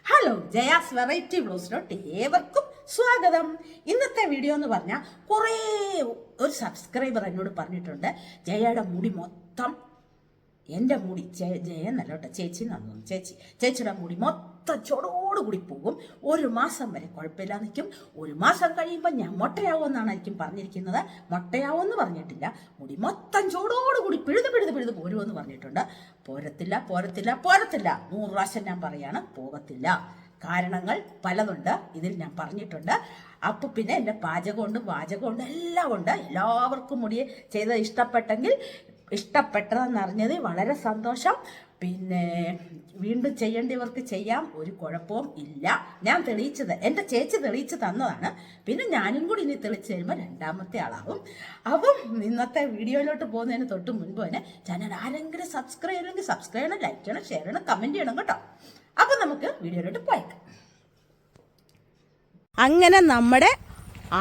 Hello, Jaya's variety വ്ലോഗ്സിലോട്ട് ഏവർക്കും സ്വാഗതം. ഇന്നത്തെ വീഡിയോ എന്ന് പറഞ്ഞാൽ ഒരു സബ്സ്ക്രൈബർ എന്നോട് പറഞ്ഞിട്ടുണ്ട്, ജയയുടെ മുടി മൊത്തം, എൻ്റെ മുടി ജയെന്നല്ല കേട്ടോ, ചേച്ചി നന്നു, ചേച്ചിയുടെ മുടി മൊത്തം ചൊടോടുകൂടി പോകും, 1 മാസം വരെ കുഴപ്പമില്ല നിൽക്കും, 1 മാസം കഴിയുമ്പോൾ ഞാൻ മൊട്ടയാവുമെന്നാണ് എനിക്കും പറഞ്ഞിരിക്കുന്നത്. മൊട്ടയാവുമെന്ന് പറഞ്ഞിട്ടില്ല, മുടി മൊത്തം ചൂടോടുകൂടി പിഴുത് പോരുമെന്ന് പറഞ്ഞിട്ടുണ്ട്. പോരത്തില്ല 100 പ്രാവശ്യം ഞാൻ പറയാണ്, പോകത്തില്ല. കാരണങ്ങൾ പലതുണ്ട്, ഇതിൽ ഞാൻ പറഞ്ഞിട്ടുണ്ട്. അപ്പോൾ പിന്നെ എൻ്റെ പാചകമുണ്ട്, വാചകമുണ്ട്, എല്ലാം ഉണ്ട്. എല്ലാവർക്കും മുടി ചെയ്ത് ഇഷ്ടപ്പെട്ടതെന്നറിഞ്ഞത് വളരെ സന്തോഷം. പിന്നെ വീണ്ടും ചെയ്യേണ്ടവർക്ക് ചെയ്യാം, ഒരു കുഴപ്പവും ഇല്ല. ഞാൻ തെളിയിച്ചത്, എൻ്റെ ചേച്ചി തെളിയിച്ച് തന്നതാണ്. പിന്നെ ഞാനും കൂടി ഇനി തെളിച്ച് തരുമ്പോൾ 2ാമത്തെ ആളാവും. അപ്പം ഇന്നത്തെ വീഡിയോയിലോട്ട് പോകുന്നതിന് തൊട്ട് മുൻപ് തന്നെ ചാനൽ ആരെങ്കിലും സബ്സ്ക്രൈബ് ചെയ്യണമെങ്കിൽ സബ്സ്ക്രൈബ് ചെയ്യണം, ലൈക്ക് ചെയ്യണം, ഷെയർ ചെയ്യണം, കമൻറ്റ് ചെയ്യണം കേട്ടോ. അപ്പം നമുക്ക് വീഡിയോയിലോട്ട് പോയേക്കാം. അങ്ങനെ നമ്മുടെ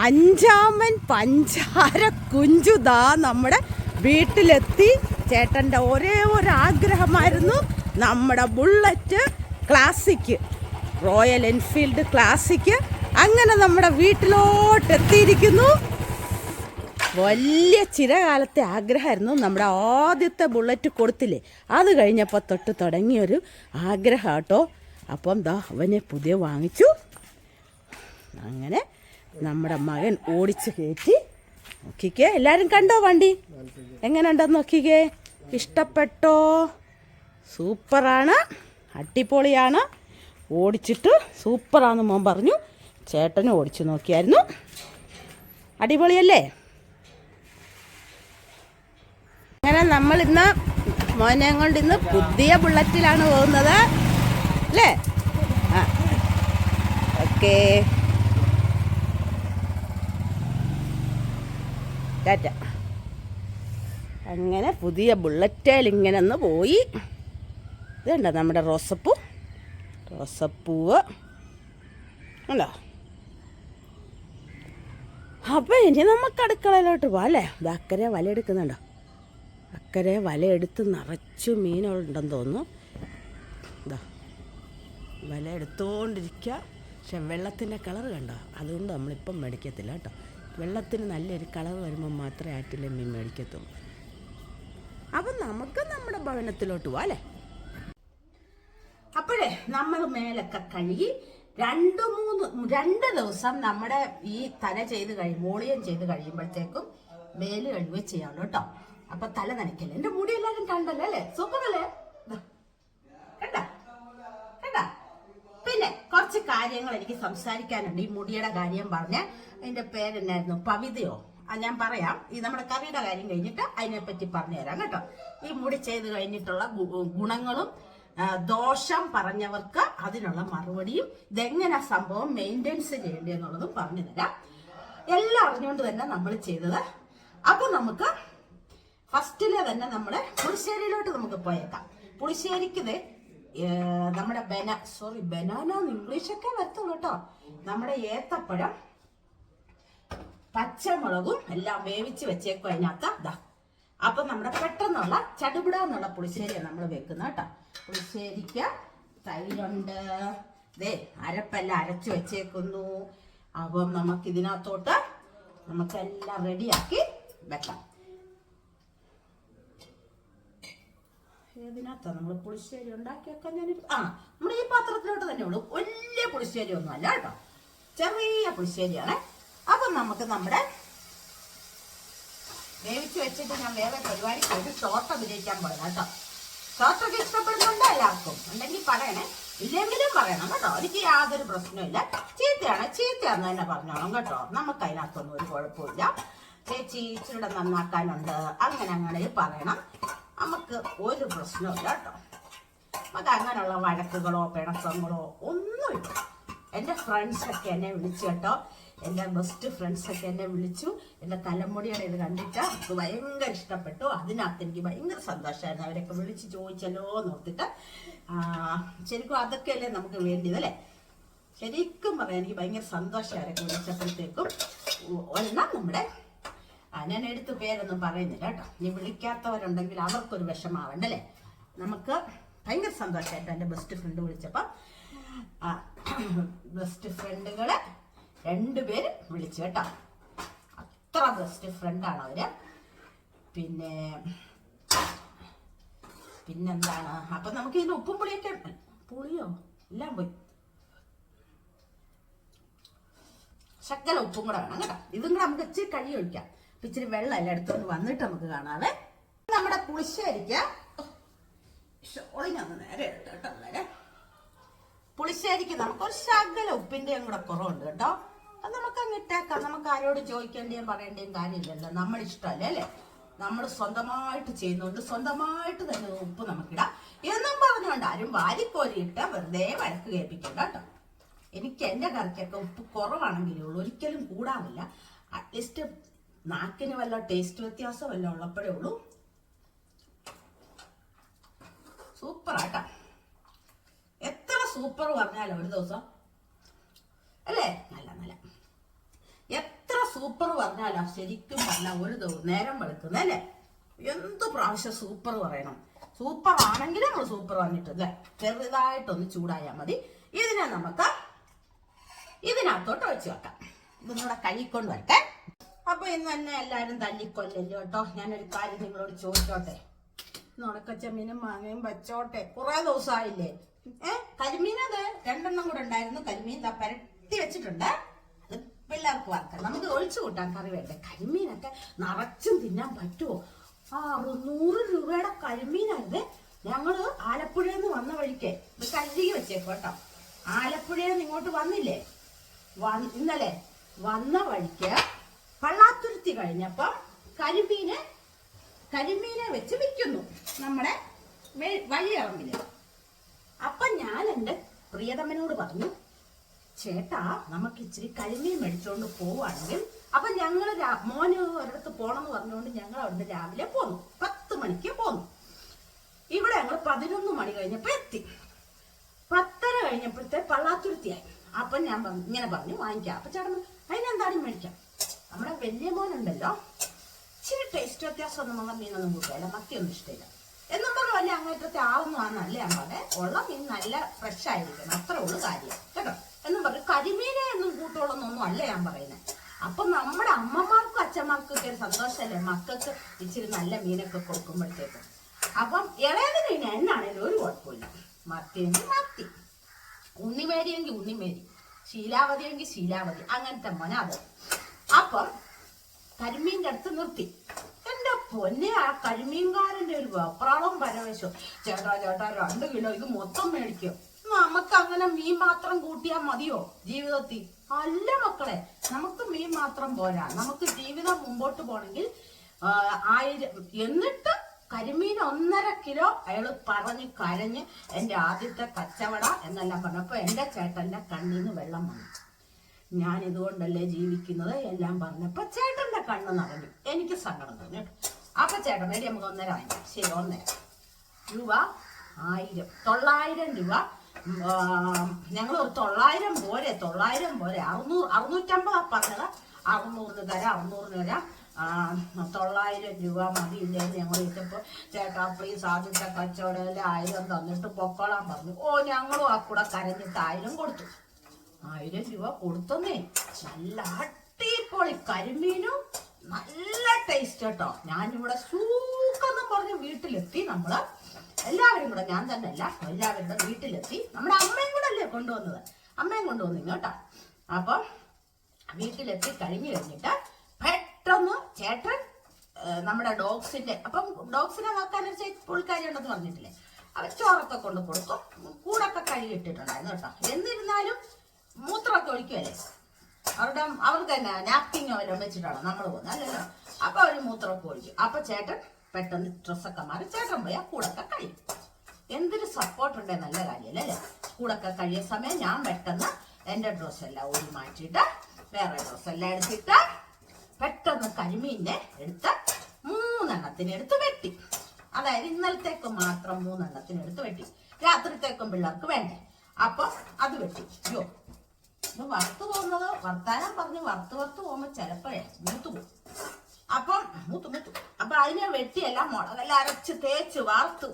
5ാമൻ പഞ്ചാര കുഞ്ചുതാ നമ്മുടെ വീട്ടിലെത്തി. ചേട്ടൻ്റെ ഒരേ ഒരു ആഗ്രഹമായിരുന്നു നമ്മുടെ bullet classic, royal Enfield classic. അങ്ങനെ നമ്മുടെ വീട്ടിലോട്ട് എത്തിയിരിക്കുന്നു. വലിയ ചിരകാലത്തെ ആഗ്രഹമായിരുന്നു, നമ്മുടെ ആദ്യത്തെ ബുള്ളറ്റ് കൊടുത്തില്ലേ, അത് കഴിഞ്ഞപ്പോൾ തൊട്ട് തുടങ്ങിയൊരു ആഗ്രഹം കേട്ടോ. അപ്പം ദാ അവനെ പുതിയ വാങ്ങിച്ചു. അങ്ങനെ നമ്മുടെ മകൻ ഓടിച്ച് കയറ്റി. നോക്കിക്കേ, എല്ലാവരും കണ്ടോ വണ്ടി എങ്ങനെ ഉണ്ടെന്ന് നോക്കിക്കേ, ഇഷ്ടപ്പെട്ടോ? സൂപ്പറാണ്, അടിപൊളിയാണ്, ഓടിച്ചിട്ട് സൂപ്പറാണെന്ന് മോൻ പറഞ്ഞു. ചേട്ടനും ഓടിച്ചു നോക്കിയായിരുന്നു, അടിപൊളിയല്ലേ? അങ്ങനെ നമ്മളിന്ന് മോനെ കൊണ്ട് ഇന്ന് പുതിയ ബുള്ളറ്റിലാണ് പോകുന്നത് അല്ലേ? ആ, ഓക്കേ, ടാറ്റ. അങ്ങനെ പുതിയ ബുള്ളറ്റേൽ ഇങ്ങനെ ഒന്ന് പോയി. ഇതുണ്ടോ നമ്മുടെ റോസപ്പൂവ് ഉണ്ടോ? അപ്പം ഇനി നമുക്ക് അടുക്കളയിലോട്ട് പോവാം അല്ലേ? ഇത് അക്കരെ വല എടുക്കുന്നുണ്ടോ? അക്കരെ വല എടുത്ത് നിറച്ചു മീനുകളുണ്ടെന്ന് തോന്നുന്നു. ഇതാ വല എടുത്തുകൊണ്ടിരിക്കുക. പക്ഷെ വെള്ളത്തിൻ്റെ കളർ കണ്ടോ, അതുകൊണ്ട് നമ്മളിപ്പം മേടിക്കത്തില്ല കേട്ടോ. വെള്ളത്തിന് നല്ലൊരു കളർ വരുമ്പോൾ മാത്രമേ ആറ്റിലെ മീൻ മേടിക്കത്തുള്ളൂ. അപ്പം നമുക്ക് നമ്മുടെ ഭവനത്തിലോട്ട് പോവാം അല്ലേ? അപ്പോഴേ നമ്മൾ മേലൊക്കെ കഴുകി 2 ദിവസം നമ്മുടെ ഈ തല ചെയ്ത് വോളിയം ചെയ്ത് കഴിയുമ്പോഴത്തേക്കും മേല് കഴുകുകയും ചെയ്യാമല്ലോ കേട്ടോ. അപ്പൊ തല നനയ്ക്കല്ലേ. എൻ്റെ മുടി എല്ലാവരും കണ്ടല്ലോ അല്ലേ? സൂപ്പർ അല്ലേ? കണ്ട. പിന്നെ കുറച്ച് കാര്യങ്ങൾ എനിക്ക് സംസാരിക്കാനുണ്ട്. ഈ മുടിയുടെ കാര്യം പറഞ്ഞ അതിന്റെ പേരെന്നായിരുന്നു, പവിതയോ? ഞാൻ പറയാം. ഈ നമ്മുടെ കറിയുടെ കാര്യം കഴിഞ്ഞിട്ട് അതിനെപ്പറ്റി പറഞ്ഞുതരാം കേട്ടോ. ഈ മുടി ചെയ്ത് കഴിഞ്ഞിട്ടുള്ള ഗുണങ്ങളും ദോഷം പറഞ്ഞവർക്ക് അതിനുള്ള മറുപടിയും, ഇതെങ്ങനെ സംഭവം മെയിൻ്റെനൻസ് ചെയ്യേണ്ടതെന്നുള്ളതും പറഞ്ഞു തരാം. എല്ലാം അറിഞ്ഞുകൊണ്ട് തന്നെ നമ്മൾ ചെയ്തത്. അപ്പൊ നമുക്ക് ഫസ്റ്റിലെ തന്നെ നമ്മുടെ പുളിശ്ശേരിയിലോട്ട് നമുക്ക് പോയേക്കാം. പുളിശ്ശേരിക്ക് നമ്മുടെ ബനാന ഇംഗ്ലീഷൊക്കെ വരത്തുള്ളൂ കേട്ടോ. നമ്മുടെ ഏത്തപ്പഴം, പച്ചമുളകും എല്ലാം വേവിച്ച് വെച്ചേക്കും അതിനകത്ത്. ഇതാ, അപ്പൊ നമ്മുടെ പെട്ടെന്നുള്ള ചടുപിടാന്നുള്ള പുളിശ്ശേരിയാണ് നമ്മൾ വെക്കുന്നത് കേട്ടോ. പുളിശ്ശേരിക്ക് തൈരുണ്ട്, അരപ്പെല്ലാം അരച്ചു വെച്ചേക്കുന്നു. അപ്പം നമുക്ക് ഇതിനകത്തോട്ട് നമുക്കെല്ലാം റെഡിയാക്കി വെക്കാം. ഏതിനകത്താണ് നമ്മൾ പുളിശ്ശേരി ഉണ്ടാക്കിയൊക്കെ നമ്മുടെ ഈ പാത്രത്തിലോട്ട് തന്നെ ഉള്ളൂ. വലിയ പുളിശ്ശേരി ഒന്നും അല്ല കേട്ടോ, ചെറിയ പുളിശ്ശേരിയാണ്. അപ്പം നമുക്ക് നമ്മുടെ വേവിച്ച് വെച്ചിട്ട് ഞാൻ വേറെ പരിപാടി ചെയ്ത് ഷോർട്ട് അഭിനയിക്കാൻ പോയത് കേട്ടോ. ഷോർട്ടൊക്കെ ഇഷ്ടപ്പെടുന്നുണ്ടോ എല്ലാവർക്കും? ഉണ്ടെങ്കിൽ പറയണേ, ഇല്ലെങ്കിലും പറയണം കേട്ടോ. എനിക്ക് യാതൊരു പ്രശ്നമില്ല. ചീത്തയാണെന്ന് തന്നെ പറഞ്ഞോളാം കേട്ടോ. നമുക്ക് അതിനകത്തൊന്നും ഒരു കുഴപ്പമില്ല. ചേച്ചി ഇച്ചിരിയുടെ നന്നാക്കാനുണ്ട്, അങ്ങനെ പറയണം. നമുക്ക് ഒരു പ്രശ്നമില്ല കേട്ടോ. നമുക്ക് അങ്ങനെയുള്ള വഴക്കുകളോ പിണക്കങ്ങളോ ഒന്നുമില്ല. എൻ്റെ ഫ്രണ്ട്സൊക്കെ എന്നെ വിളിച്ചു കേട്ടോ. എൻ്റെ ബെസ്റ്റ് ഫ്രണ്ട്സൊക്കെ എന്നെ വിളിച്ചു. എൻ്റെ തലമുടിയുടെ ഇത് കണ്ടിട്ട് എനിക്ക് ഭയങ്കര ഇഷ്ടപ്പെട്ടു. അതിനകത്ത് എനിക്ക് ഭയങ്കര സന്തോഷമായിരുന്നു. അവരൊക്കെ വിളിച്ച് ചോദിച്ചല്ലോ നോക്കിയിട്ട്. ശരിക്കും അതൊക്കെയല്ലേ നമുക്ക് വേണ്ടിയതല്ലേ? ശരിക്കും പറയാം, എനിക്ക് ഭയങ്കര സന്തോഷം അവരൊക്കെ വിളിച്ചപ്പോഴത്തേക്കും. ഒരെണ്ണം നമ്മുടെ ഞാൻ എടുത്ത് പേരൊന്നും പറയുന്നില്ല കേട്ടോ. ഇനി വിളിക്കാത്തവരുണ്ടെങ്കിൽ അവർക്കൊരു വിഷമാവണ്ടല്ലേ? നമുക്ക് ഭയങ്കര സന്തോഷമായിട്ട് എൻ്റെ ബെസ്റ്റ് ഫ്രണ്ട് വിളിച്ചപ്പോൾ ബെസ്റ്റ് ഫ്രണ്ടുകള് രണ്ടുപേരും വിളിച്ചു കേട്ടോ. അത്ര ബെസ്റ്റ് ഫ്രണ്ടാണ് അവര്. പിന്നെന്താണ്, അപ്പൊ നമുക്ക് ഇതിന് ഉപ്പും പുളിയൊക്കെ, പുളിയോ എല്ലാം പോയി, ശകല ഉപ്പും കൂടെ വേണം കേട്ടോ. ഇതും കൂടെ നമുക്ക് ഇച്ചിരി കഴി ഒഴിക്കാം. ഇച്ചിരി വെള്ളം എല്ലാം എടുത്തോണ്ട് വന്നിട്ട് നമുക്ക് കാണാവേ. നമ്മുടെ പുളിശ്ശേരിക്ക് ഷോളിനൊന്ന് നേരെ എടുത്തു കേട്ടോ. നേരെ പുളിശ്ശേരിക്ക് നമുക്കൊരു ശകല ഉപ്പിന്റെയും കൂടെ കുറവുണ്ട് കേട്ടോ. അത് നമുക്ക് അങ്ങ് ഇട്ടേക്കാം. നമുക്ക് ആരോട് ചോദിക്കേണ്ടിയും പറയേണ്ടിയും കാര്യമില്ലല്ലോ, നമ്മുടെ ഇഷ്ടമല്ലേ അല്ലേ. നമ്മൾ സ്വന്തമായിട്ട് ചെയ്യുന്നതുകൊണ്ട് സ്വന്തമായിട്ട് തന്നെ ഉപ്പ് നമുക്കിടാം എന്നും പറഞ്ഞുകൊണ്ട് ആരും വാരിക്കോരിയിട്ട് വെറുതെ വഴക്ക് കേൾപ്പിക്കണ്ട കേട്ടോ. എനിക്ക് എൻ്റെ കറിക്കൊക്കെ ഉപ്പ് കുറവാണെങ്കിലേ ഉള്ളൂ, ഒരിക്കലും കൂടാറില്ല. അറ്റ്ലീസ്റ്റ് നാക്കിന് വല്ല ടേസ്റ്റ് വ്യത്യാസം വല്ല ഉള്ളപ്പോഴേ ഉള്ളൂ. സൂപ്പറാട്ടാ, എത്ര സൂപ്പർ പറഞ്ഞാലോ ഒരു ദിവസം അല്ലേ, നല്ല നല്ല എത്ര സൂപ്പർ പറഞ്ഞാലോ ശരിക്കും പറഞ്ഞാൽ ഒരു ദിവസം നേരം വെളുക്കുന്നല്ലേ. എന്ത് പ്രാവശ്യം സൂപ്പർ പറയണം. സൂപ്പർ ആണെങ്കിലും നമ്മൾ സൂപ്പർ പറഞ്ഞിട്ട് അല്ലേ, ചെറുതായിട്ടൊന്ന് ചൂടായാൽ മതി. ഇതിനെ നമുക്ക് ഇതിനകത്തോട്ട് ഒഴിച്ചു വെക്കാം. ഇതൊന്നുകൂടെ കഴുകിക്കൊണ്ട് വരട്ടെ. അപ്പൊ ഇന്ന് തന്നെ എല്ലാരും തല്ലിക്കൊല്ലല്ലോ കേട്ടോ. ഞാനൊരു കാര്യം നിങ്ങളോട് ചോദിച്ചോട്ടെ, നുണക്കച്ചമീനും മാങ്ങയും വെച്ചോട്ടെ, കുറെ ദിവസമായില്ലേ. കരിമീനത് 2 കൂടെ ഉണ്ടായിരുന്നു. കരിമീൻ പരട്ടി വെച്ചിട്ടുണ്ട്, അത് പിള്ളേർക്ക് വറക്കാം. നമുക്ക് ഒഴിച്ചു കൂട്ടാൻ കറി വേണ്ടേ. കരിമീനൊക്കെ നിറച്ചും തിന്നാൻ പറ്റുമോ? 600 രൂപയുടെ കരിമീനായിരുന്നേ. ഞങ്ങള് ആലപ്പുഴയിൽ നിന്ന് വന്ന വഴിക്ക് ഇത് കഴുകി വെച്ചേക്കോ കേട്ടോ. ആലപ്പുഴയിൽ നിന്ന് ഇങ്ങോട്ട് വന്നില്ലേ, ഇന്നലെ വന്ന വഴിക്ക് പള്ളാത്തുരുത്തി കഴിഞ്ഞപ്പം കരിമീനെ വെച്ച് വിൽക്കുന്നു നമ്മുടെ വഴിയിറങ്ങില്. അപ്പൊ ഞാൻ എൻ്റെ പ്രിയതമനോട് പറഞ്ഞു, ചേട്ടാ നമുക്ക് ഇച്ചിരി കരിമീൻ മേടിച്ചോണ്ട് പോവാണെങ്കിൽ. അപ്പൊ ഞങ്ങള് മോന് ഒരിടത്ത് പോണെന്ന് പറഞ്ഞുകൊണ്ട് ഞങ്ങൾ അവിടുന്ന് രാവിലെ പോന്നു, 10 മണിക്ക് പോന്നു. ഇവിടെ ഞങ്ങൾ 11 മണി കഴിഞ്ഞപ്പോ എത്തി. 10:30 കഴിഞ്ഞപ്പോഴത്തെ പള്ളാത്തുരുത്തിയായി. അപ്പൊ ഞാൻ ഇങ്ങനെ പറഞ്ഞു വാങ്ങിക്കാം. അപ്പൊ ചേട്ടൻ അതിനെന്തായാലും മേടിക്കാം. നമ്മുടെ വലിയ മോനുണ്ടല്ലോ, ഇച്ചിരി ടേസ്റ്റ് വ്യത്യാസം ഒന്നും നമ്മുടെ മീനൊന്നും കൂട്ടില്ല, മത്തിയൊന്നും ഇഷ്ടമില്ല എന്നും പറഞ്ഞു. വലിയ അങ്ങേറ്റത്തെ ആളൊന്നും ആണെന്നല്ല ഞാൻ പറഞ്ഞേ, ഉള്ള മീൻ നല്ല ഫ്രഷ് ആയിരിക്കണം, അത്ര ഉള്ളു കാര്യം കേട്ടോ എന്നും പറഞ്ഞു. കരിമീനെ ഒന്നും കൂട്ടോളൊന്നും അല്ല ഞാൻ പറയുന്നത്. അപ്പൊ നമ്മുടെ അമ്മമാർക്കും അച്ഛന്മാർക്കും ഒക്കെ ഒരു സന്തോഷമല്ലേ മക്കൾക്ക് ഇച്ചിരി നല്ല മീനൊക്കെ കൊടുക്കുമ്പോഴത്തേക്കും. അപ്പം ഇളയതിന് പിന്നെ എന്നാണേലും ഒരു കുഴപ്പമില്ല. മത്തിയെങ്കിൽ മത്തി, ഉണ്ണിമേരിയെങ്കിൽ ഉണ്ണിമേരി, ശീലാവതിയെങ്കിൽ ശീലാവതി, അങ്ങനത്തെ മോന അത്. അപ്പം കരിമീൻ്റെ അടുത്ത് നിർത്തി. എന്റെ പൊന്നെ, ആ കരിമീൻകാരന്റെ ഒരു വെപ്രാളവും പരവേശവും. ചേട്ടാ 2 കിലോ ഇത് മൊത്തം മേടിക്കും. നമുക്ക് അങ്ങനെ മീൻ മാത്രം കൂട്ടിയാൽ മതിയോ ജീവിതത്തിൽ? അല്ല മക്കളെ, നമുക്ക് മീൻ മാത്രം പോരാ. നമുക്ക് ജീവിതം മുമ്പോട്ട് പോണെങ്കിൽ 1000. എന്നിട്ട് കരിമീൻ 1.5 കിലോ അയാള് പറഞ്ഞ് കരഞ്ഞ് എന്റെ ആദ്യത്തെ കച്ചവട എന്നെല്ലാം പറഞ്ഞപ്പോ എന്റെ ചേട്ടന്റെ കണ്ണിന്ന് വെള്ളം വന്നു. ഞാൻ ഇതുകൊണ്ടല്ലേ ജീവിക്കുന്നത് എല്ലാം പറഞ്ഞപ്പോ ചേട്ടന്റെ കണ്ണ് നിറഞ്ഞു. എനിക്ക് സങ്കടം തോന്നി. അപ്പൊ ചേട്ടൻ വേണ്ടി നമുക്ക് 1.5 വാങ്ങിക്കാം. ശരി, 1.5 രൂപ 1000 900 രൂപ. ഞങ്ങൾ ഒരു 900 പോരെ, 650 പറഞ്ഞത്. 600 തരാം, 600 തരാം, 900 രൂപ മതി ഇല്ലേന്ന് ഞങ്ങൾ ഇട്ടപ്പോ ചേട്ടാ പ്ലീസ് ആദ്യത്തെ കച്ചവടം 1000 തന്നിട്ട് പൊക്കോളാൻ പറഞ്ഞു. ഞങ്ങളും ആ കൂടെ കരഞ്ഞിട്ട് 1000 കൊടുത്തു. 1000 രൂപ കൊടുത്തന്നേ. നല്ല അടിപൊളി കരിമീനും നല്ല ടേസ്റ്റ് കേട്ടോ. ഞാനിവിടെ സൂക്കെന്നും പറഞ്ഞ് വീട്ടിലെത്തി. നമ്മള് എല്ലാവരും കൂടെ, ഞാൻ തന്നെ അല്ല, എല്ലാവരും കൂടെ വീട്ടിലെത്തി. നമ്മുടെ അമ്മയും കൂടെ അല്ലേ കൊണ്ടുവന്നത്, അമ്മയും കൊണ്ടുവന്നു കേട്ടോ. അപ്പം വീട്ടിലെത്തി കഴിഞ്ഞിട്ട് പെട്ടെന്ന് ചേട്ടൻ നമ്മുടെ ഡോഗ്സിന്റെ, അപ്പം ഡോഗ്സിനെ നോക്കാനൊരു പുള്ളിക്കാരി ഉണ്ടെന്ന് പറഞ്ഞിട്ടില്ലേ, അവർ ചോറൊക്കെ കൊണ്ട് കൊടുക്കും. കൂടൊക്കെ കഴുകിയിട്ടിട്ടുണ്ടായിരുന്നു കേട്ടോ. എന്നിരുന്നാലും മൂത്രമൊക്കെ ഒഴിക്കുമല്ലേ, അവർക്ക് തന്നെ നാപ്കിങ്ങോ വല്ലതും വെച്ചിട്ടാണോ നമ്മൾ പോകുന്നത്, അല്ലല്ലോ. അപ്പൊ അവര് മൂത്രമൊക്കെ ഒഴിക്കും. അപ്പൊ ചേട്ടൻ പെട്ടെന്ന് ഡ്രസ്സൊക്കെ മാറി ചേട്ടൻ പോയി ആ കൂടൊക്കെ കഴിയും. എന്തൊരു സപ്പോർട്ട് ഉണ്ടേ, നല്ല കാര്യമല്ലേ അല്ലേ. കൂടൊക്കെ കഴിയ സമയം ഞാൻ പെട്ടെന്ന് എന്റെ ഡ്രസ്സെല്ലാം ഊരി മാറ്റിയിട്ട് വേറെ ഡ്രസ്സെല്ലാം എടുത്തിട്ട് പെട്ടെന്ന് കരിമീനെ എടുത്ത് 3 എണ്ണത്തിന് എടുത്ത് വെട്ടി. അതായത് ഇന്നലത്തേക്ക് മാത്രം 3 എണ്ണത്തിന് എടുത്ത് വെട്ടി. രാത്രിത്തേക്കും പിള്ളേർക്ക് വേണ്ടേ, അപ്പൊ അത് വെട്ടി. അയ്യോ, ഇത് വറുത്ത് പോകുന്നത് വർത്താനം പറഞ്ഞ് വറുത്ത് പോകുമ്പോ ചിലപ്പോഴേ മൂത്തു പോകും. അപ്പം മൂത്തു. അപ്പൊ അതിനെ വെട്ടിയെല്ലാം മുളകെല്ലാം അരച്ച് തേച്ച് വറുത്തു.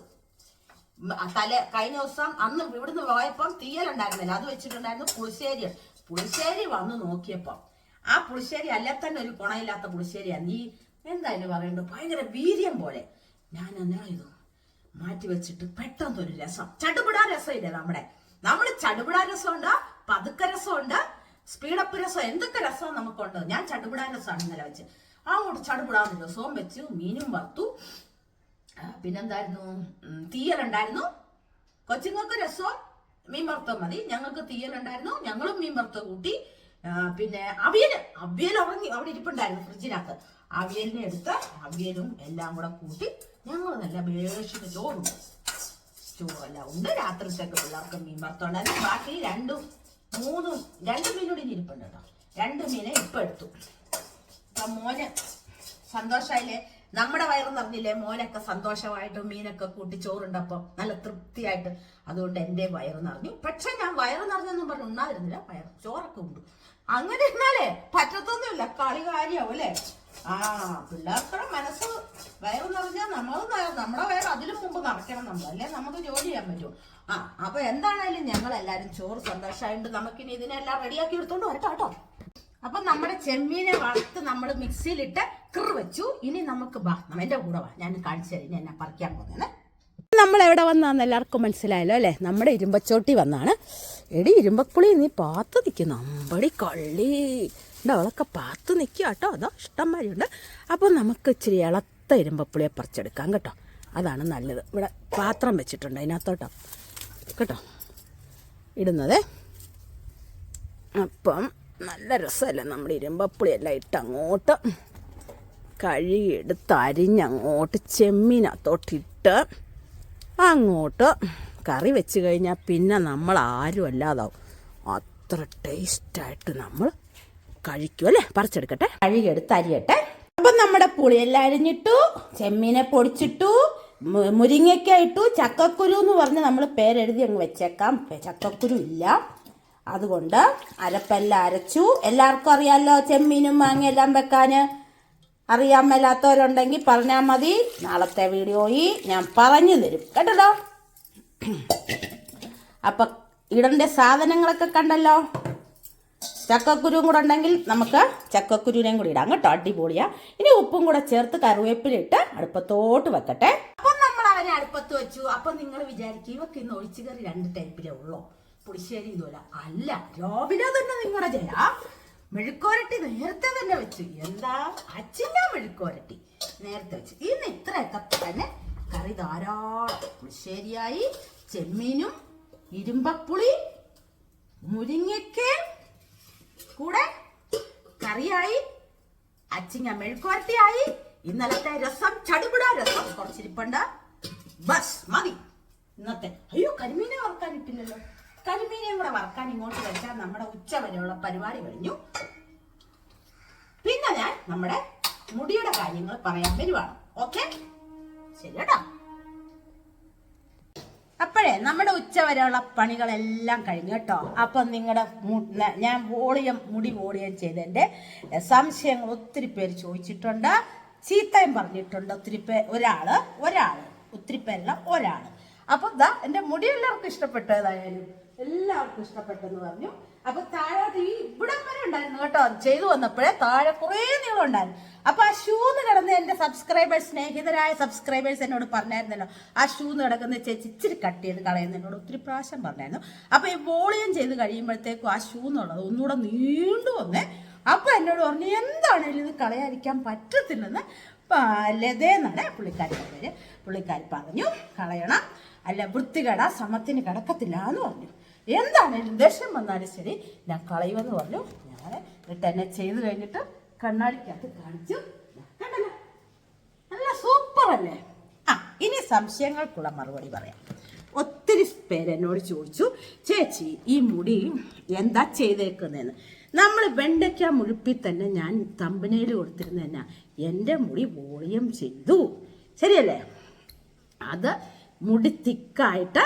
കഴിഞ്ഞ ദിവസം അന്ന് ഇവിടുന്ന് പോയപ്പം തീയലുണ്ടായിരുന്നില്ല, അത് വെച്ചിട്ടുണ്ടായിരുന്നു പുളിശ്ശേരി. പുളിശ്ശേരി വന്ന് നോക്കിയപ്പോ ആ പുളിശ്ശേരി അല്ല തന്നെ ഒരു ഗുണമില്ലാത്ത പുളിശ്ശേരിയാണ്. നീ എന്തായാലും പറയണ്ടു, ഭയങ്കര വീര്യം പോലെ. ഞാൻ എന്നാ ഇത് മാറ്റി വെച്ചിട്ട് പെട്ടെന്നൊരു രസം, ചടുപിടാ രസമില്ലേ നമ്മള് ചടുപിടാ രസമുണ്ട്, പതുക്ക രസമുണ്ട്, സ്പീഡപ്പ് രസം, എന്തൊക്കെ രസം നമുക്കുണ്ട്. ഞാൻ ചടുപിടാ രസമാണ് ഇന്നലെ വെച്ച്. അങ്ങോട്ട് ചടുപിടാന്ന് രസവും വെച്ചു, മീനും വറുത്തു, പിന്നെന്തായിരുന്നു, തീയലുണ്ടായിരുന്നു. കൊച്ചുങ്ങൾക്ക് രസവും മീൻ വറുത്തോ മതി, ഞങ്ങൾക്ക് തീയലുണ്ടായിരുന്നു, ഞങ്ങളും മീൻ വറുത്തോ കൂട്ടി. പിന്നെ അവിയൽ ഉറങ്ങി അവിടെ ഇരിപ്പുണ്ടായിരുന്നു ഫ്രിഡ്ജിനകത്ത്. അവിയലിനെ എടുത്ത് അവിയലും എല്ലാം കൂടെ കൂട്ടി ഞങ്ങൾ നല്ല ബേഷിന് ചോറെല്ലാം ഉണ്ട്. രാത്രിത്തേക്ക് പിള്ളേർക്ക് മീൻ വറുത്തോണ്ടായിരുന്നു. ബാക്കി രണ്ട് മീനോട് ഇനി ഇരിപ്പുണ്ട് കേട്ടോ. 2 മീനെ ഇപ്പൊ എടുത്തു. അപ്പൊ മോന് സന്തോഷമായില്ലേ, നമ്മുടെ വയറ് നിറഞ്ഞില്ലേ, മോനൊക്കെ സന്തോഷമായിട്ട് മീനൊക്കെ കൂട്ടി ചോറുണ്ടപ്പം നല്ല തൃപ്തിയായിട്ട്. അതുകൊണ്ട് എന്റെ വയറ് നിറഞ്ഞു. പക്ഷെ ഞാൻ വയറ് നിറഞ്ഞെന്നും പറഞ്ഞു ഉണ്ണാതിരുന്നില്ല, ചോറൊക്കെ ഉണ്ട്. അങ്ങനെ ഇരുന്നാലേ പറ്റത്തൊന്നുമില്ല, കളി കാര്യമാവും അല്ലേ. പിള്ളേർക്കുടെ മനസ്സ് വയറ് നിറഞ്ഞാൽ നമ്മുടെ വയറ് അതിലും മുമ്പ് നിറയ്ക്കണം നമ്മൾ, അല്ലേ നമുക്ക് ജോലി ചെയ്യാൻ പറ്റും. അപ്പൊ എന്താണേലും ഞങ്ങൾ എല്ലാരും ചോറ് സന്തോഷമായിട്ട് നമുക്കിനി ഇതിനെല്ലാം റെഡിയാക്കി എടുത്തോണ്ട് വരട്ടോ കേട്ടോ. അപ്പൊ നമ്മുടെ ചെമ്മീനെ വറുത്ത് നമ്മൾ മിക്സിയിലിട്ട് വെച്ചു. ഇനി നമുക്ക് എന്റെ കൂടെ വാ, ഞാൻ കാണിച്ചു തരാം ഇനി എന്നെ പറിക്കാൻ പോകുന്നത്. നമ്മൾ എവിടെ വന്നാന്ന് എല്ലാവർക്കും മനസ്സിലായല്ലോ അല്ലേ, നമ്മുടെ ഇരുമ്പച്ചോട്ടി വന്നാണ്. എടി ഇരുമ്പപ്പുളി നീ പാത്ത് നിൽക്കുന്നു, അമ്പടി കള്ളി അവളൊക്കെ പാത്ത് നിൽക്കുക കേട്ടോ. അതോ ഇഷ്ടംമാരിയുണ്ട്. അപ്പോൾ നമുക്ക് ഇച്ചിരി ഇളത്ത ഇരുമ്പപ്പുളിയെ പറിച്ചെടുക്കാം കേട്ടോ, അതാണ് നല്ലത്. ഇവിടെ പാത്രം വെച്ചിട്ടുണ്ട്, അതിനകത്തോട്ടോ കേട്ടോ ഇടുന്നത്. അപ്പം നല്ല രസമല്ലേ നമ്മുടെ ഇരുമ്പപ്പുളിയെല്ലാം ഇട്ട് അങ്ങോട്ട് കഴുകിയെടുത്ത് അരിഞ്ഞങ്ങോട്ട് ചെമ്മീനകത്തോട്ടിട്ട് അങ്ങോട്ട് കറി വെച്ച് കഴിഞ്ഞാൽ പിന്നെ നമ്മൾ ആരും അല്ലാതാവും. അത്ര ടേസ്റ്റായിട്ട് നമ്മൾ കഴിക്കും അല്ലേ. പറിച്ചെടുക്കട്ടെ, കഴുകിയെടുത്ത് അരിയട്ടെ. അപ്പം നമ്മുടെ പുളിയെല്ലാം അരിഞ്ഞിട്ടു, ചെമ്മീനെ പൊടിച്ചിട്ടു, മുരിങ്ങയ്ക്ക ഇട്ടു, ചക്കക്കുരു എന്ന് പറഞ്ഞ് നമ്മൾ പേരെഴുതി അങ്ങ് വെച്ചേക്കാം. ചക്കക്കുരു ഇല്ല, അതുകൊണ്ട് അരപ്പെല്ലാം അരച്ചു. എല്ലാവർക്കും അറിയാമല്ലോ ചെമ്മീനും മാങ്ങയെല്ലാം വെക്കാൻ. അറിയാൻ മേലാത്തവരുണ്ടെങ്കിൽ പറഞ്ഞാൽ മതി, നാളത്തെ വീഡിയോയിൽ ഞാൻ പറഞ്ഞു തരും കേട്ടല്ലോ. അപ്പം ഇടേണ്ട സാധനങ്ങളൊക്കെ കണ്ടല്ലോ. ചക്കക്കുരുവും കൂടെ ഉണ്ടെങ്കിൽ നമുക്ക് ചക്കക്കുരുവിനെയും കൂടി ഇടാം കേട്ടോ, അടിപൊളിയാ. ഇനി ഉപ്പും കൂടെ ചേർത്ത് കറിവേപ്പിലിട്ട് അടുപ്പത്തോട്ട് വെക്കട്ടെ. അപ്പം നമ്മൾ അവനെ അടുപ്പത്ത് വെച്ചു. അപ്പം നിങ്ങൾ വിചാരിക്കും ഇവക്ക് ഇന്ന് ഒഴിച്ചു കറി 2 ടൈപ്പിലേ ഉള്ളൂ, പുളിശ്ശേരി ഇതുപോലെ അല്ല. രാവിലെ തന്നെ നിങ്ങളുടെ മെഴുക്കോരട്ടി നേരത്തെ തന്നെ വെച്ചു. എന്താ അച്ഛൻ്റെ മെഴുക്കോരട്ടി നേരത്തെ വെച്ചു. ഇന്ന് ഇത്രയൊക്കെ തന്നെ കറി ധാരാളം. പുളിശ്ശേരിയായി, ചെമ്മീനും ഇരുമ്പപ്പുളി മുരിങ്ങയ്ക്കയും കൂടെ കറിയായി, അച്ചിങ്ങ മെഴുക്കോരട്ടിയായി, ഇന്നലത്തെ രസം ചടുപിടാ രസം കുറച്ചിരിപ്പുണ്ട്. ബസ് മതി ഇന്നത്തെ. അയ്യോ കരിമീനെ വറുക്കാനിട്ടില്ലല്ലോ, കരിമീനെയും കൂടെ വറുക്കാൻ ഇങ്ങോട്ട് വെച്ചാൽ നമ്മുടെ ഉച്ച വരെയുള്ള പരിപാടി കഴിഞ്ഞു. പിന്നെ ഞാൻ നമ്മുടെ മുടിയുടെ കാര്യങ്ങൾ പറയാൻ വരുവാണ്. ഓക്കെ ശരി കേട്ടോ. അപ്പോഴേ നമ്മുടെ ഉച്ച വരെയുള്ള പണികളെല്ലാം കഴിഞ്ഞു കേട്ടോ. അപ്പം നിങ്ങളുടെ ഞാൻ മുടി വോളിയം ചെയ്തതിൻ്റെ സംശയങ്ങൾ ഒത്തിരി പേര് ചോദിച്ചിട്ടുണ്ട്, ചീത്തയും പറഞ്ഞിട്ടുണ്ട് ഒത്തിരി പേര്. ഒത്തിരി പേരല്ല, ഒരാള്. അപ്പം ഇതാ എൻ്റെ മുടി എല്ലാവർക്കും ഇഷ്ടപ്പെട്ടതായാലും എല്ലാവർക്കും ഇഷ്ടപ്പെട്ടെന്ന് പറഞ്ഞു. അപ്പൊ താഴോട്ട് ഈ ഇവിടം വരെ ഉണ്ടായിരുന്നു കേട്ടോ, ചെയ്തു വന്നപ്പോഴേ താഴെ കുറേ നീളം ഉണ്ടായിരുന്നു. അപ്പൊ ആ ഷൂന്ന് കിടന്ന് എന്റെ സ്നേഹിതരായ സബ്സ്ക്രൈബേഴ്സ് എന്നോട് പറഞ്ഞായിരുന്നല്ലോ, ആ ഷൂന്ന് കിടക്കുന്ന ചേച്ചി ഇച്ചിരി കട്ട് ചെയ്ത് കളയുന്ന എന്നോട് ഒത്തിരി പ്രാവശ്യം പറഞ്ഞായിരുന്നു. അപ്പൊ ഈ വോളിയം ചെയ്ത് കഴിയുമ്പോഴത്തേക്കും ആ ഷൂന്നുള്ളത് ഒന്നുകൂടെ നീണ്ടു വന്നേ. അപ്പൊ എന്നോട് പറഞ്ഞു എന്താണേലും ഇത് കളയാതിരിക്കാൻ പറ്റത്തില്ലെന്ന് ലതേന്നാണ് പുള്ളിക്കാരിയുടെ പേര്. പുള്ളിക്കാരി പറഞ്ഞു കളയണം, അല്ല വൃത്തികേട സമത്തിന് കിടക്കത്തില്ല എന്ന് പറഞ്ഞു. എന്താണേലും ദേഷ്യം വന്നാലും ശരി ഞാൻ കളയുമെന്ന് പറഞ്ഞു. ഞാൻ എന്നിട്ട് എന്നെ ചെയ്ത് കഴിഞ്ഞിട്ട് കണ്ണാടിക്കകത്ത് കാണിച്ചു. കണ്ടല്ലോ നല്ല സൂപ്പർ അല്ലേ. ഇനി സംശയങ്ങൾക്കുള്ള മറുപടി പറയാം. ഒത്തിരി പേര് എന്നോട് ചോദിച്ചു, ചേച്ചി ഈ മുടി എന്താ ചെയ്തേക്കുന്നതെന്ന്. നമ്മൾ വെണ്ടയ്ക്ക മുഴുപ്പിൽ തന്നെ ഞാൻ തമ്പനയിൽ കൊടുത്തിരുന്ന തന്നെ എൻ്റെ മുടി വോളിയം ചെയ്തു, ശരിയല്ലേ. അത് മുടി തിക്കായിട്ട്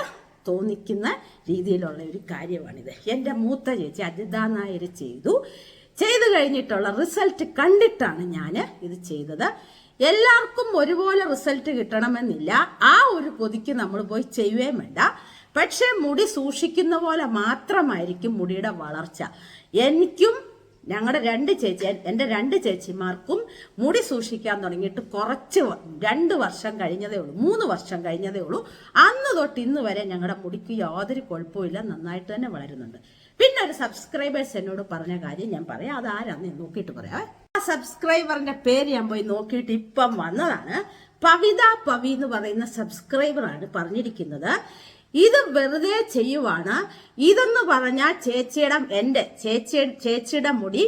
തോന്നിക്കുന്ന രീതിയിലുള്ള ഒരു കാര്യമാണിത്. എൻ്റെ മൂത്ത ചേച്ചി അജിത നായർ ചെയ്തു കഴിഞ്ഞിട്ടുള്ള റിസൾട്ട് കണ്ടിട്ടാണ് ഞാൻ ഇത് ചെയ്തത്. എല്ലാവർക്കും ഒരുപോലെ റിസൾട്ട് കിട്ടണമെന്നില്ല. ആ ഒരു കൊതിക്ക് നമ്മൾ പോയി ചെയ്യുകയും വേണ്ട. പക്ഷെ മുടി സൂക്ഷിക്കുന്ന പോലെ മാത്രമായിരിക്കും മുടിയുടെ വളർച്ച. എനിക്കും ഞങ്ങളുടെ എൻ്റെ രണ്ട് ചേച്ചിമാർക്കും മുടി സൂക്ഷിക്കാൻ തുടങ്ങിയിട്ട് കുറച്ച് 2 വർഷം കഴിഞ്ഞതേ ഉള്ളൂ, 3 വർഷം കഴിഞ്ഞതേ ഉള്ളൂ. അന്ന് തൊട്ട് ഇന്ന് വരെ ഞങ്ങളുടെ മുടിക്ക് യാതൊരു കുഴപ്പമില്ല, നന്നായിട്ട് തന്നെ വളരുന്നുണ്ട്. പിന്നെ ഒരു സബ്സ്ക്രൈബേഴ്സ് എന്നോട് പറഞ്ഞ കാര്യം ഞാൻ പറയാം, അതാരാന്ന് ഞാൻ നോക്കിയിട്ട് പറയാം. ആ സബ്സ്ക്രൈബറിന്റെ പേര് ഞാൻ പോയി നോക്കിയിട്ട് ഇപ്പം വന്നതാണ്. പവി എന്ന് പറയുന്ന സബ്സ്ക്രൈബറാണ് പറഞ്ഞിരിക്കുന്നത്. ഇത് വെറുതെ ചെയ്യുവാണ്. ഇതെന്ന് പറഞ്ഞാൽ ചേച്ചിയുടെ മുടി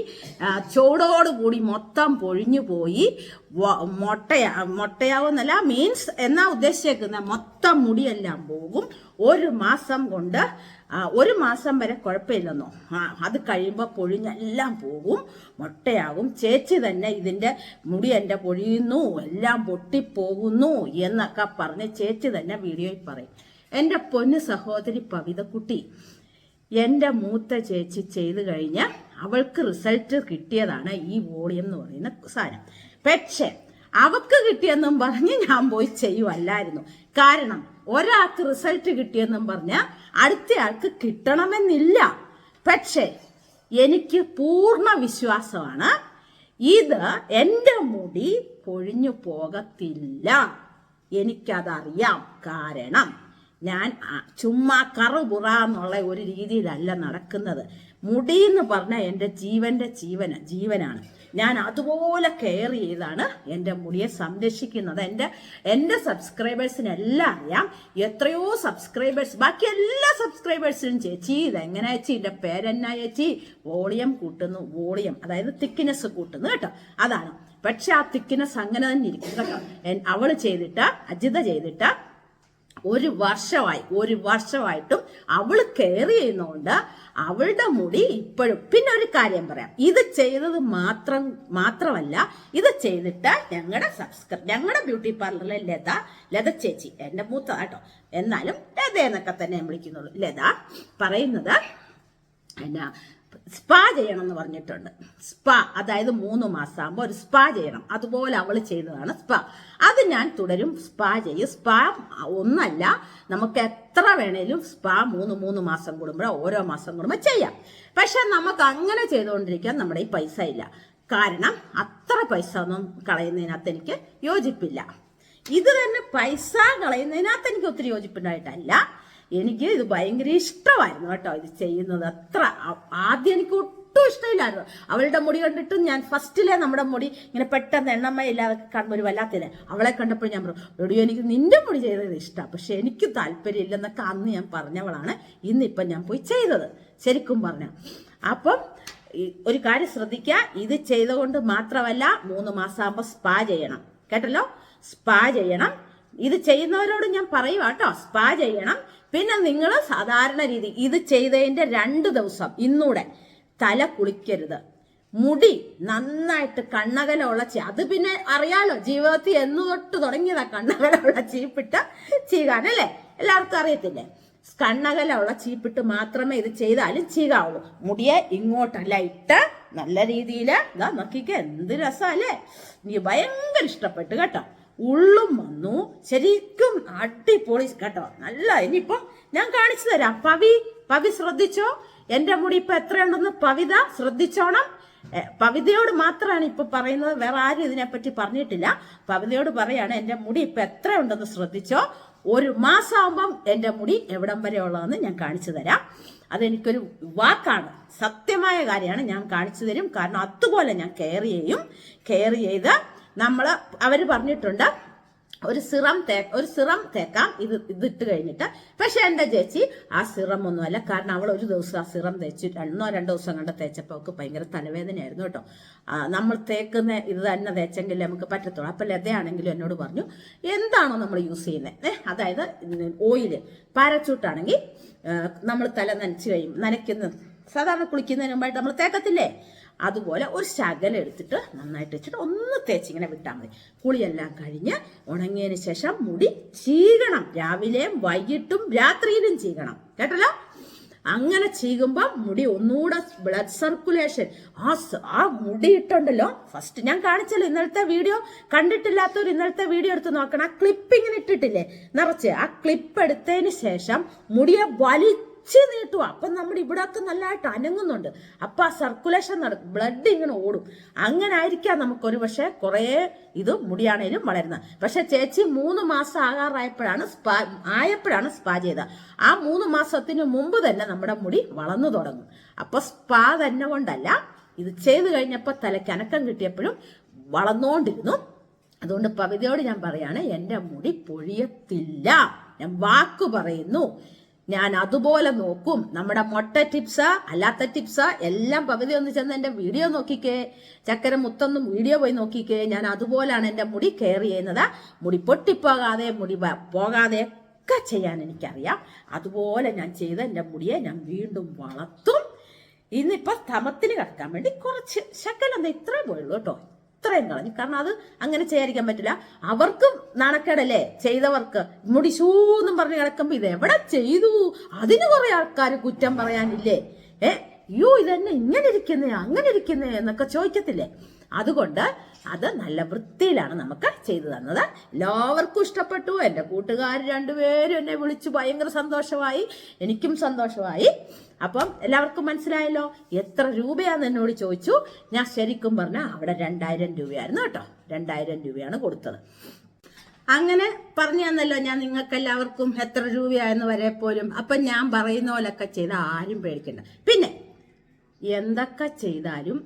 ചൂടോടുകൂടി മൊത്തം പൊഴിഞ്ഞു പോയി മൊട്ടയാവുന്നല്ല, മീൻസ് എന്നാ ഉദ്ദേശിക്കുന്നത് മൊത്തം മുടിയെല്ലാം പോകും. 1 മാസം കൊണ്ട് 1 മാസം വരെ കുഴപ്പമില്ലെന്നോ, അത് കഴിയുമ്പോൾ പൊഴിഞ്ഞെല്ലാം പോകും, മൊട്ടയാകും. ചേച്ചി തന്നെ ഇതിന്റെ മുടി എന്റെ പൊഴിയുന്നു, എല്ലാം പൊട്ടിപ്പോകുന്നു എന്നൊക്കെ പറഞ്ഞ് ചേച്ചി തന്നെ വീഡിയോയിൽ പറയും. എൻ്റെ പൊന്നു സഹോദരി പവിതക്കുട്ടി, എൻ്റെ മൂത്ത ചേച്ചി ചെയ്തു കഴിഞ്ഞാൽ അവൾക്ക് റിസൾട്ട് കിട്ടിയതാണ് ഈ വോളിയം എന്ന് പറയുന്ന സാധനം. പക്ഷെ അവക്ക് കിട്ടിയെന്നും പറഞ്ഞ് ഞാൻ പോയി ചെയ്യുമല്ലായിരുന്നു. കാരണം ഒരാൾക്ക് റിസൾട്ട് കിട്ടിയെന്നും പറഞ്ഞാൽ അടുത്തയാൾക്ക് കിട്ടണമെന്നില്ല. പക്ഷെ എനിക്ക് പൂർണ്ണ വിശ്വാസമാണ് ഇത് എൻ്റെ മുടി പൊഴിഞ്ഞു പോകത്തില്ല. എനിക്കതറിയാം. കാരണം ഞാൻ ചുമ്മാ കറുപുറ എന്നുള്ള ഒരു രീതിയിലല്ല നടക്കുന്നത്. മുടി എന്ന് പറഞ്ഞാൽ എൻ്റെ ജീവനാണ്. ഞാൻ അതുപോലെ കെയർ ചെയ്താണ് എൻ്റെ മുടിയെ സംരക്ഷിക്കുന്നത്. എൻ്റെ സബ്സ്ക്രൈബേഴ്സിനെല്ലാം അറിയാം. എത്രയോ സബ്സ്ക്രൈബേഴ്സ്, ബാക്കി എല്ലാ സബ്സ്ക്രൈബേഴ്സിനും ചേച്ചി ഇതെങ്ങനെ ചേച്ചി, എൻ്റെ പേരെന്നാ ചേച്ചി, വോളിയം കൂട്ടുന്നു, വോളിയം അതായത് തിക്നെസ് കൂട്ടുന്നു കേട്ടോ, അതാണ്. പക്ഷെ ആ തിക്നെസ് അങ്ങനെ തന്നെ ഇരിക്കും കേട്ടോ. അവള് ചെയ്തിട്ട്, അജിത ചെയ്തിട്ട് 1 വർഷമായിട്ടും അവള് കെയർ ചെയ്യുന്നോണ്ട് അവളുടെ മുടി ഇപ്പോഴും. പിന്നെ ഒരു കാര്യം പറയാം, ഇത് ചെയ്തത് മാത്രമല്ല, ഇത് ചെയ്തിട്ട് ഞങ്ങളുടെ ബ്യൂട്ടി പാർലറിലെ ലത ചേച്ചി, എന്റെ മൂത്ത കേട്ടോ, എന്നാലും ലത എന്നൊക്കെ തന്നെ വിളിക്കുന്നുള്ളൂ. ലത പറയുന്നത് എന്നാ സ്പാ ചെയ്യണം എന്ന് പറഞ്ഞിട്ടുണ്ട്. സ്പാ അതായത് 3 മാസം ആകുമ്പോൾ ഒരു സ്പാ ചെയ്യണം. അതുപോലെ അവള് ചെയ്തതാണ് സ്പാ. അത് ഞാൻ തുടരും, സ്പാ ചെയ്യും. സ്പാ ഒന്നല്ല, നമുക്ക് എത്ര വേണേലും സ്പാ 3 മാസം കൂടുമ്പോഴോ ഓരോ മാസം കൂടുമ്പോൾ ചെയ്യാം. പക്ഷെ നമുക്ക് അങ്ങനെ ചെയ്തുകൊണ്ടിരിക്കാൻ നമ്മുടെ ഈ പൈസ ഇല്ല. കാരണം അത്ര പൈസ ഒന്നും കളയുന്നതിനകത്ത് എനിക്ക് യോജിപ്പില്ല. ഇത് തന്നെ പൈസ കളയുന്നതിനകത്ത് എനിക്ക് ഒത്തിരി യോജിപ്പുണ്ടായിട്ടല്ല, എനിക്ക് ഇത് ഭയങ്കര ഇഷ്ടമായിരുന്നു കേട്ടോ ഇത് ചെയ്യുന്നത്. ആദ്യം എനിക്ക് ഒട്ടും ഇഷ്ടമില്ലായിരുന്നു. അവളുടെ മുടി കണ്ടിട്ടും ഞാൻ ഫസ്റ്റിലെ നമ്മുടെ മുടി ഇങ്ങനെ പെട്ടെന്ന് എണ്ണമ്മ ഇല്ലാതെ കാണുമ്പോൾ ഒരു വല്ലാത്തില്ല. അവളെ കണ്ടപ്പോൾ ഞാൻ പറഞ്ഞു, എനിക്ക് നിന്റെ മുടി ചെയ്തത് ഇഷ്ടമാണ്, പക്ഷെ എനിക്ക് താല്പര്യം ഇല്ലെന്നൊക്കെ അന്ന് ഞാൻ പറഞ്ഞവളാണ്. ഇന്നിപ്പം ഞാൻ പോയി ചെയ്തത് ശരിക്കും പറഞ്ഞ. അപ്പം ഒരു കാര്യം ശ്രദ്ധിക്കുക, ഇത് ചെയ്തുകൊണ്ട് മാത്രമല്ല 3 മാസം ആകുമ്പോൾ സ്പാ ചെയ്യണം കേട്ടല്ലോ. സ്പാ ചെയ്യണം. ഇത് ചെയ്യുന്നവരോട് ഞാൻ പറയുക കേട്ടോ, സ്പാ ചെയ്യണം. പിന്നെ നിങ്ങൾ സാധാരണ രീതി ഇത് ചെയ്തതിന്റെ 2 ദിവസം ഇന്നൂടെ തല കുളിക്കരുത്. മുടി നന്നായിട്ട് കണ്ണകലുള്ള അത് പിന്നെ അറിയാലോ, ജീവിതത്തിൽ എന്ന് തൊട്ട് തുടങ്ങിയതാ കണ്ണകലുള്ള ചീപ്പിട്ട് ചീകാനല്ലേ, എല്ലാവർക്കും അറിയത്തില്ലേ. കണ്ണകലുള്ള ചീപ്പിട്ട് മാത്രമേ ഇത് ചെയ്താലും ചീകാവുള്ളൂ. മുടിയെ ഇങ്ങോട്ടല്ല ഇട്ട് നല്ല രീതിയിൽ ഇതാ നോക്കിക്ക്, എന്ത് രസമല്ലേ. നീ ഭയങ്കര ഇഷ്ടപ്പെട്ടു കേട്ടോ. ഉള്ളും വന്നു, ശരിക്കും അടിപൊളി കേട്ടോ, നല്ല. ഇനിയിപ്പം ഞാൻ കാണിച്ചു തരാം. പവി ശ്രദ്ധിച്ചോ, എന്റെ മുടി ഇപ്പൊ എത്രയുണ്ടെന്ന് പവിത ശ്രദ്ധിച്ചോണം. പവിതയോട് മാത്രമാണ് ഇപ്പൊ പറയുന്നത്, വേറെ ആരും ഇതിനെപ്പറ്റി പറഞ്ഞിട്ടില്ല. പവിതയോട് പറയാണ്, എന്റെ മുടി ഇപ്പൊ എത്രയുണ്ടെന്ന് ശ്രദ്ധിച്ചോ. 1 മാസം ആകുമ്പം എന്റെ മുടി എവിടം വരെ ഉള്ളതെന്ന് ഞാൻ കാണിച്ചു തരാം. അതെനിക്കൊരു വാക്കാണ്, സത്യമായ കാര്യമാണ്. ഞാൻ കാണിച്ചു തരും. കാരണം അതുപോലെ ഞാൻ കെയർ ചെയ്ത് അവര് പറഞ്ഞിട്ടുണ്ട് ഒരു സിറം തേക്കാം ഇതിട്ട് കഴിഞ്ഞിട്ട്. പക്ഷെ എന്റെ ചേച്ചി ആ സിറം ഒന്നുമല്ല. കാരണം അവൾ ഒരു ദിവസം ആ സിറം തേച്ച് 1-2 ദിവസം കണ്ട് തേച്ചപ്പോൾ അവൾക്ക് ഭയങ്കര തലവേദനയായിരുന്നു കേട്ടോ. നമ്മൾ തേക്കുന്ന ഇത് തന്നെ തേച്ചെങ്കിലേ നമുക്ക് പറ്റത്തുള്ളൂ. അപ്പൊ ലതയാണെങ്കിലും എന്നോട് പറഞ്ഞു, എന്താണോ നമ്മൾ യൂസ് ചെയ്യുന്നത്, അതായത് ഓയില് പാരച്ചൂട്ടാണെങ്കിൽ നമ്മൾ തല നനയ്ക്കുന്ന സാധാരണ കുളിക്കുന്നതിന് മുമ്പായിട്ട് നമ്മൾ തേക്കത്തില്ലേ, അതുപോലെ ഒരു ശകലം എടുത്തിട്ട് നന്നായിട്ട് വെച്ചിട്ട് ഒന്ന് തേച്ചിങ്ങനെ വിട്ടാൽ മതി. കുളിയെല്ലാം കഴിഞ്ഞ് ഉണങ്ങിയതിന് ശേഷം മുടി ചീകണം. രാവിലെയും വൈകിട്ടും രാത്രിയിലും ചീകണം കേട്ടല്ലോ. അങ്ങനെ ചെയ്യുമ്പോൾ മുടി ഒന്നുകൂടെ ബ്ലഡ് സർക്കുലേഷൻ ആ മുടി ഇട്ടുണ്ടല്ലോ. ഫസ്റ്റ് ഞാൻ കാണിച്ചല്ലോ, ഇന്നലത്തെ വീഡിയോ കണ്ടിട്ടില്ലാത്തവർ ഇന്നലത്തെ വീഡിയോ എടുത്ത് നോക്കണം. ആ ക്ലിപ്പ് ഇങ്ങനെ ഇട്ടിട്ടില്ലേ നിറച്ച്, ആ ക്ലിപ്പ് എടുത്തതിന് ശേഷം മുടിയെ നീട്ടുക. അപ്പം നമ്മുടെ ഇവിടൊക്കെ നല്ലതായിട്ട് അനങ്ങുന്നുണ്ട്. അപ്പം ആ സർക്കുലേഷൻ നടക്കും, ബ്ലഡ് ഇങ്ങനെ ഓടും. അങ്ങനെ ആയിരിക്കാം നമുക്കൊരു പക്ഷെ കുറേ ഇത് മുടിയാണേലും വളരുന്നത്. പക്ഷെ ചേച്ചി 3 മാസം ആകാറായപ്പോഴാണ് സ്പാ ചെയ്തത്. ആ 3 മാസത്തിന് മുമ്പ് തന്നെ നമ്മുടെ മുടി വളർന്നു തുടങ്ങും. അപ്പൊ സ്പാ തന്നെ കൊണ്ടല്ല, ഇത് ചെയ്ത് കഴിഞ്ഞപ്പോൾ തലയ്ക്ക് അനക്കം കിട്ടിയപ്പോഴും വളർന്നുകൊണ്ടിരുന്നു. അതുകൊണ്ട് പവിതയോട് ഞാൻ പറയാണ്, എൻ്റെ മുടി പൊഴിയത്തില്ല, ഞാൻ വാക്കു പറയുന്നു. ഞാൻ അതുപോലെ നോക്കും. നമ്മുടെ മൊട്ട ടിപ്സ് അല്ലാത്ത ടിപ്സ് എല്ലാം പകുതി ഒന്ന് ചെന്ന് എൻ്റെ വീഡിയോ നോക്കിക്കേ, ചക്കര മുത്തൊന്നും വീഡിയോ പോയി നോക്കിക്കേ. ഞാൻ അതുപോലാണ് എൻ്റെ മുടി കെയർ ചെയ്യുന്നത്. മുടി പൊട്ടിപ്പോകാതെ മുടി പോകാതെ ഒക്കെ ചെയ്യാൻ എനിക്കറിയാം. അതുപോലെ ഞാൻ ചെയ്ത് എൻ്റെ മുടിയെ ഞാൻ വീണ്ടും വളർത്തും. ഇന്നിപ്പോൾ സ്തമത്തിന് കിടക്കാൻ വേണ്ടി കുറച്ച് ശക്കലം ഇത്രയും പോയുള്ളൂ കേട്ടോ, ഇത്രയും കളഞ്ഞു. കാരണം അത് അങ്ങനെ ചെയ്യാതിരിക്കാൻ പറ്റില്ല. അവർക്കും നാണക്കേടല്ലേ ചെയ്തവർക്ക്. മുടി ഷൂന്നും പറഞ്ഞ് കിടക്കുമ്പോ ഇത് എവിടെ ചെയ്തു, അതിന് കുറെ ആൾക്കാർ കുറ്റം പറയാനില്ലേ. അയ്യോ ഇതെന്നെ ഇങ്ങനെ ഇരിക്കുന്നേ അങ്ങനെ ഇരിക്കുന്നേ എന്നൊക്കെ ചോദിക്കത്തില്ലേ. അതുകൊണ്ട് അത് നല്ല വൃത്തിയിലാണ് നമുക്ക് ചെയ്തു തന്നത്. എല്ലാവർക്കും ഇഷ്ടപ്പെട്ടു. എൻ്റെ കൂട്ടുകാർ 2 പേരും എന്നെ വിളിച്ചു, ഭയങ്കര സന്തോഷമായി, എനിക്കും സന്തോഷമായി. അപ്പം എല്ലാവർക്കും മനസ്സിലായല്ലോ. എത്ര രൂപയാന്ന് എന്നോട് ചോദിച്ചു. ഞാൻ ശരിക്കും പറഞ്ഞാൽ അവിടെ 2000 രൂപയായിരുന്നു കേട്ടോ, 2000 രൂപയാണ് കൊടുത്തത്. അങ്ങനെ പറഞ്ഞു തന്നല്ലോ ഞാൻ നിങ്ങൾക്ക് എല്ലാവർക്കും എത്ര രൂപയായെന്ന് വരെ പോലും. അപ്പം ഞാൻ പറയുന്ന പോലൊക്കെ ചെയ്ത് ആരും പേടിക്കണ്ട. പിന്നെ എന്തൊക്കെ ചെയ്താലും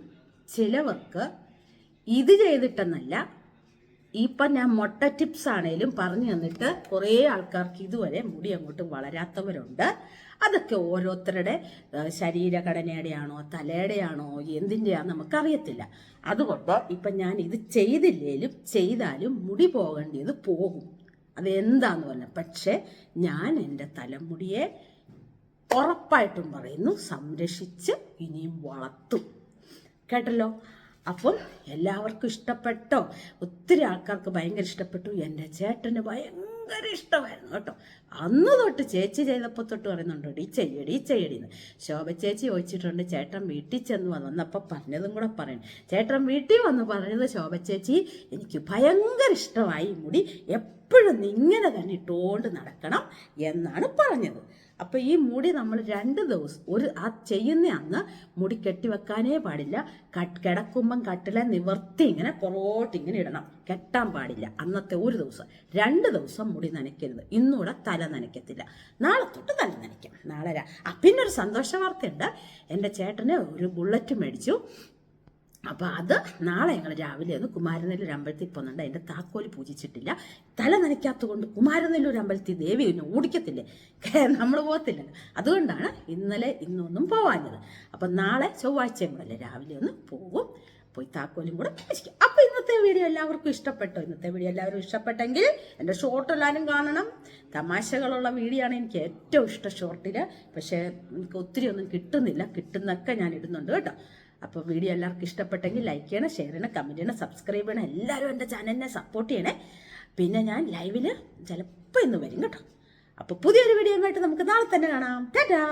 ചിലവർക്ക് ഇത് ചെയ്തിട്ടെന്നല്ല, ഇപ്പം ഞാൻ മൊട്ട ടിപ്സ് ആണേലും പറഞ്ഞു തന്നിട്ട് കുറേ ആൾക്കാർക്ക് ഇതുവരെ മുടി അങ്ങോട്ട് വളരാത്തവരുണ്ട്. അതൊക്കെ ഓരോരുത്തരുടെ ശരീരഘടനയുടെയാണോ തലയുടെയാണോ എന്തിൻ്റെയാണോ നമുക്കറിയത്തില്ല. അതുകൊണ്ട് ഇപ്പം ഞാൻ ഇത് ചെയ്താലും മുടി പോകേണ്ടത് പോകും, അതെന്താന്ന് പറഞ്ഞാൽ. പക്ഷെ ഞാൻ എൻ്റെ തലമുടിയെ ഉറപ്പായിട്ടും പറയുന്നു സംരക്ഷിച്ച് ഇനിയും വളർത്തും, കേട്ടല്ലോ. അപ്പം എല്ലാവർക്കും ഇഷ്ടപ്പെട്ടോ? ഒത്തിരി ആൾക്കാർക്ക് ഭയങ്കര ഇഷ്ടപ്പെട്ടു. എൻ്റെ ചേട്ടന് ഭയങ്കര ഇഷ്ടമായിരുന്നു കേട്ടോ. അന്ന് തൊട്ട് ചേച്ചി ചെയ്തപ്പോൾ തൊട്ട് പറയുന്നുണ്ട് ഡീ ചെയ്യടിന്ന്. ശോഭ ചേച്ചി ചോദിച്ചിട്ടുണ്ട്, ചേട്ടൻ വീട്ടിൽ ചെന്ന് വന്നപ്പോൾ പറഞ്ഞതും കൂടെ പറയണം. ചേട്ടൻ വീട്ടിൽ വന്ന് പറഞ്ഞത്, ശോഭ ചേച്ചി എനിക്ക് ഭയങ്കര ഇഷ്ടമായി മുടി, എപ്പോഴും ഇങ്ങനെ തന്നെ ഇട്ടുകൊണ്ട് നടക്കണം എന്നാണ് പറഞ്ഞത്. അപ്പോൾ ഈ മുടി നമ്മൾ 2 ദിവസം ആ ചെയ്യുന്ന അന്ന് മുടി കെട്ടിവെക്കാനേ പാടില്ല. കിടക്കുമ്പം കട്ടിലെ നിവർത്തി ഇങ്ങനെ പുറകോട്ടിങ്ങനെ ഇടണം, കെട്ടാൻ പാടില്ല. അന്നത്തെ ഒരു ദിവസം 2 ദിവസം മുടി നനയ്ക്കരുത്. ഇന്നൂടെ തല നനയ്ക്കത്തില്ല, നാളെ തൊട്ട് തല നനയ്ക്കാം. നാളെ പിന്നെ ഒരു സന്തോഷ വാർത്തയുണ്ട്. എൻ്റെ ചേട്ടന് ഒരു ബുള്ളറ്റ് മേടിച്ചു. അപ്പോൾ അത് നാളെ ഞങ്ങൾ രാവിലെ ഒന്ന് കുമാരനെല്ലൂർ അമ്പലത്തിൽ പോകുന്നുണ്ട്. അതിൻ്റെ താക്കോല് പൂജിച്ചിട്ടില്ല. തല നനയ്ക്കാത്തത് കൊണ്ട് കുമാരനെല്ലൂർ അമ്പലത്തിൽ ദേവി ഒന്ന് ഓടിക്കത്തില്ലേ, നമ്മൾ പോകത്തില്ലല്ലോ. അതുകൊണ്ടാണ് ഇന്നൊന്നും പോവാഞ്ഞത്. അപ്പം നാളെ ചൊവ്വാഴ്ചയും കൂടെ രാവിലെ ഒന്ന് പോകും, പോയി താക്കോലും കൂടെ പൂജിക്കും. അപ്പോൾ ഇന്നത്തെ വീഡിയോ എല്ലാവർക്കും ഇഷ്ടപ്പെട്ടോ? ഇന്നത്തെ വീഡിയോ എല്ലാവരും ഇഷ്ടപ്പെട്ടെങ്കിൽ എൻ്റെ ഷോർട്ട് എല്ലാവരും കാണണം. തമാശകളുള്ള വീഡിയോ ആണ് എനിക്ക് ഏറ്റവും ഇഷ്ടം ഷോർട്ടിൽ. പക്ഷേ എനിക്ക് ഒത്തിരി ഒന്നും കിട്ടുന്നില്ല, കിട്ടുന്നൊക്കെ ഞാൻ ഇടുന്നുണ്ട് കേട്ടോ. അപ്പോൾ വീഡിയോ എല്ലാവർക്കും ഇഷ്ടപ്പെട്ടെങ്കിൽ ലൈക്ക് ചെയ്യണം, ഷെയർ ചെയ്യണം, കമൻറ്റ് ചെയ്യണം, സബ്സ്ക്രൈബ് ചെയ്യണം. എല്ലാവരും എൻ്റെ ചാനലിനെ സപ്പോർട്ട് ചെയ്യണേ. പിന്നെ ഞാൻ ലൈവിൽ ചിലപ്പോൾ ഇന്ന് വരും കേട്ടോ. അപ്പോൾ പുതിയൊരു വീഡിയോ ആയിട്ട് നമുക്ക് നാളെ തന്നെ കാണാം. ടാറ്റാ.